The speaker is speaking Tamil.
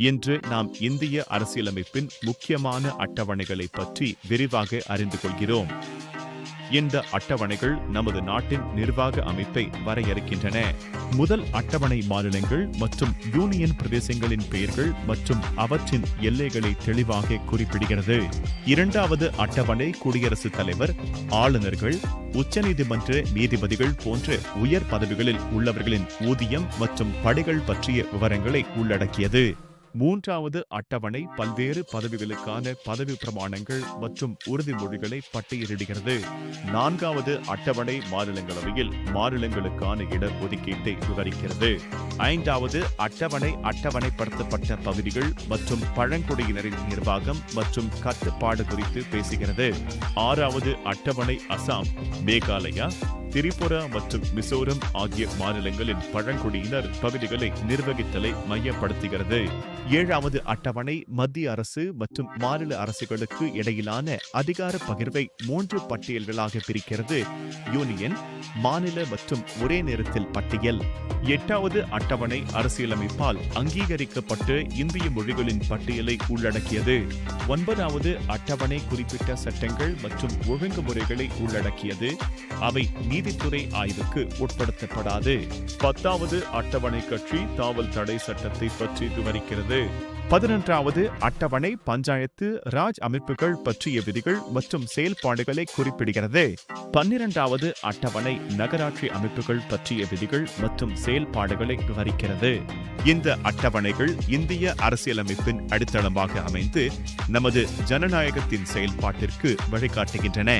இன்று நாம் இந்திய அரசியலமைப்பின் முக்கியமான அட்டவணைகளை பற்றி விரிவாக அறிந்து கொள்கிறோம். இந்த அட்டவணைகள் நமது நாட்டின் நிர்வாக அமைப்பை வரையறுக்கின்றன. முதல் அட்டவணை மாநிலங்கள் மற்றும் யூனியன் பிரதேசங்களின் பெயர்கள் மற்றும் அவற்றின் எல்லைகளை தெளிவாக குறிப்பிடுகிறது. இரண்டாவது அட்டவணை குடியரசுத் தலைவர், ஆளுநர்கள், உச்சநீதிமன்ற நீதிபதிகள் போன்ற உயர் பதவிகளில் உள்ளவர்களின் ஊதியம் மற்றும் படைகள் பற்றிய விவரங்களை உள்ளடக்கியது. மூன்றாவது அட்டவணை பல்வேறு பதவிகளுக்கான பதவி பிரமாணங்கள் மற்றும் உறுதிமொழிகளை பட்டியலிடுகிறது. நான்காவது அட்டவணை மாநிலங்களவையில் மாநிலங்களுக்கான இட ஒதுக்கீட்டை விவரிக்கிறது. ஐந்தாவது அட்டவணை அட்டவணைப்படுத்தப்பட்ட பகுதிகள் மற்றும் பழங்குடியினரின் நிர்வாகம் மற்றும் கட்டுப்பாடு குறித்து பேசுகிறது. ஆறாவது அட்டவணை அசாம், மேகாலயா, திரிபுரா மற்றும் மிசோரம் ஆகிய மாநிலங்களின் பழங்குடியினர் பகுதிகளை நிர்வகித்தலை மையப்படுத்துகிறது. ஏழாவது அட்டவணை மத்திய அரசு மற்றும் மாநில அரசுகளுக்கு இடையிலான அதிகார பகிர்வை 3 பட்டியல்களாக பிரிக்கிறது. யூனியன், மாநில மற்றும் ஒரே நேரத்தில் பட்டியல். எட்டாவது அட்டவணை அரசியலமைப்பால் அங்கீகரிக்கப்பட்ட இந்திய மொழிகளின் பட்டியலை உள்ளடக்கியது. ஒன்பதாவது அட்டவணை குறிப்பிட்ட சட்டங்கள் மற்றும் ஒழுங்குமுறைகளை உள்ளடக்கியது. அவை நீதித்துறை ஆய்வுக்கு உட்படுத்தப்படாது. 10வது அட்டவணை கட்சி தாவல் தடை சட்டத்தை பற்றி விவரிக்கிறது. 11வது அட்டவணை பஞ்சாயத்து ராஜ் அமைப்புகள் பற்றிய விதிகள் மற்றும் செயல்பாடுகளை குறிப்பிடுகிறது. 12வது அட்டவணை நகராட்சி அமைப்புகள் பற்றிய விதிகள் மற்றும் செயல்பாடுகளை விவரிக்கிறது. இந்த அட்டவணைகள் இந்திய அரசியலமைப்பின் அடித்தளமாக அமைந்து நமது ஜனநாயகத்தின் செயல்பாட்டிற்கு வழிகாட்டுகின்றன.